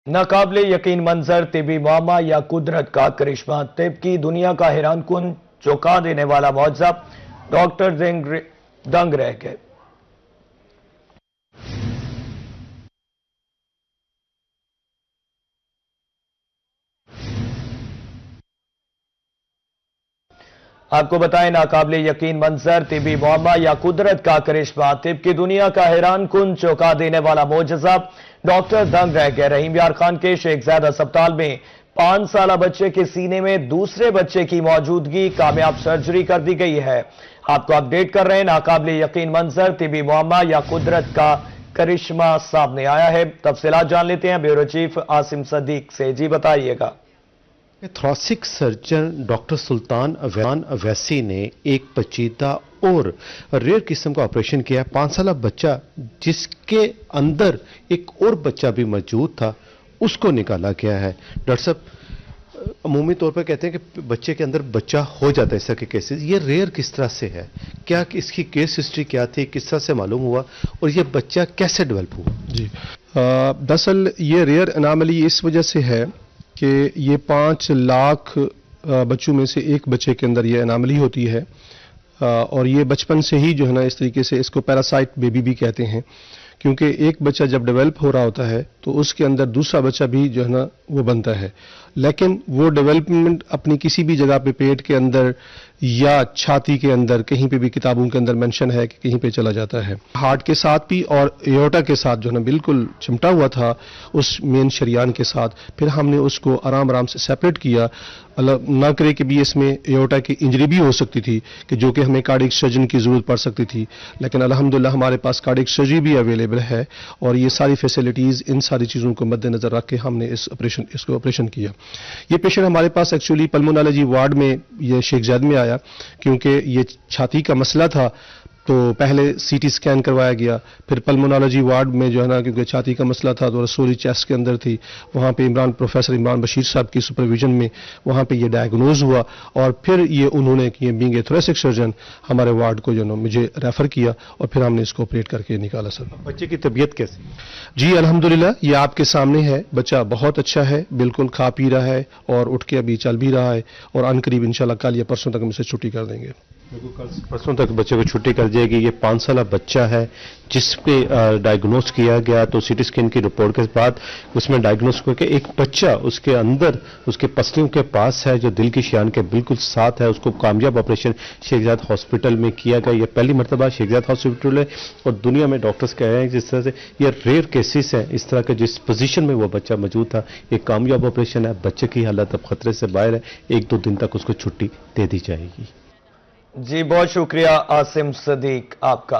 नाकाबिले यकीन मंजर, तिबी मामा या कुदरत का करिश्मा, तिब की दुनिया का हैरान कुन चौंका देने वाला मुआवजा, डॉक्टर दंग रह गए। आपको बताएं, नाकाबिले यकीन मंजर, तिबी मुआमा या कुदरत का करिश्मा, तिब की दुनिया का हैरान कुन चौंका देने वाला मोजज़ा, डॉक्टर दंग रह गए। रहीम यार खान के शेखजाद अस्पताल में 5 साला बच्चे के सीने में दूसरे बच्चे की मौजूदगी, कामयाब सर्जरी कर दी गई है। आपको अपडेट कर रहे हैं, नाकाबिले यकीन मंजर, तिबी मुआमा या कुदरत का करिश्मा सामने आया है। तफसीलात जान लेते हैं ब्यूरो चीफ आसिम सदीक से। जी बताइएगा। थोरेसिक सर्जन डॉक्टर सुल्तान अवैसी ने एक पेचीदा और रेयर किस्म का ऑपरेशन किया। 5 साला बच्चा जिसके अंदर एक और बच्चा भी मौजूद था, उसको निकाला गया है। डॉक्टर साहब, अमूमी तौर पर कहते हैं कि बच्चे के अंदर बच्चा हो जाता है, इस तरह के केसेस। ये रेयर किस तरह से है? क्या इसकी केस हिस्ट्री क्या थी, किस तरह से मालूम हुआ, और ये बच्चा कैसे डेवलप हुआ? जी, दरअसल ये रेयर एनामली इस वजह से है कि ये 5 लाख बच्चों में से एक बच्चे के अंदर ये एनामली होती है, और ये बचपन से ही जो है ना, इस तरीके से इसको पैरासाइट बेबी भी कहते हैं, क्योंकि एक बच्चा जब डेवलप हो रहा होता है तो उसके अंदर दूसरा बच्चा भी जो है ना वो बनता है, लेकिन वो डेवलपमेंट अपनी किसी भी जगह पे पेट के अंदर या छाती के अंदर कहीं पे भी किताबों के अंदर मेंशन है कि कहीं पे चला जाता है। हार्ट के साथ भी और एओर्टा के साथ जो है ना बिल्कुल चिमटा हुआ था उस मेन शरियान के साथ। फिर हमने उसको आराम आराम से सेपरेट किया। ना करे कि भी इसमें एओर्टा की इंजरी भी हो सकती थी कि जो कि हमें कार्डियक सर्जन की जरूरत पड़ सकती थी, लेकिन अल्हम्दुलिल्लाह हमारे पास कार्डियक सर्जरी भी अवेलेबल है, और ये सारी फैसिलिटीज, इन सारी चीज़ों को मद्देनजर रख के हमने इसको ऑपरेशन किया। ये पेशेंट हमारे पास एक्चुअली पल्मोनोलॉजी वार्ड में ये शेखजाद में आया, क्योंकि ये छाती का मसला था। तो पहले सीटी स्कैन करवाया गया, फिर पल्मोनोलॉजी वार्ड में जो है ना, क्योंकि छाती का मसला था तो रसोली चेस्ट के अंदर थी, वहाँ पे प्रोफेसर इमरान बशीर साहब की सुपरविजन में वहाँ पे ये डायग्नोज हुआ, और फिर ये उन्होंने कि बीइंग ए थोरेसिक सर्जन हमारे वार्ड को जो ना मुझे रेफर किया, और फिर हमने इसको ऑपरेट करके निकाला। सर, बच्चे की तबीयत कैसी? जी अल्हम्दुलिल्लाह, ये आपके सामने है। बच्चा बहुत अच्छा है, बिल्कुल खा पी रहा है और उठ के अभी चल भी रहा है, और अनकरीब इंशाल्लाह कल या परसों तक हम इसे छुट्टी कर देंगे। कल परसों तक बच्चे को छुट्टी कर जाएगी। ये 5 साला बच्चा है जिसपे डायग्नोस किया गया, तो सीटी स्कैन की रिपोर्ट के बाद उसमें डायग्नोस हुआ कि एक बच्चा उसके अंदर उसके पसलियों के पास है जो दिल की शियान के बिल्कुल साथ है। उसको कामयाब ऑपरेशन शेखजाद हॉस्पिटल में किया गया। ये पहली मरतबा शेखजाद हॉस्पिटल है, और दुनिया में डॉक्टर्स कह रहे हैं जिस तरह से ये रेयर केसेस हैं इस तरह के, जिस पोजीशन में वो बच्चा मौजूद था, ये कामयाब ऑपरेशन है। बच्चे की हालत अब खतरे से बाहर है। 1-2 दिन तक उसको छुट्टी दे दी जाएगी। जी बहुत शुक्रिया आसिम सदीक आपका।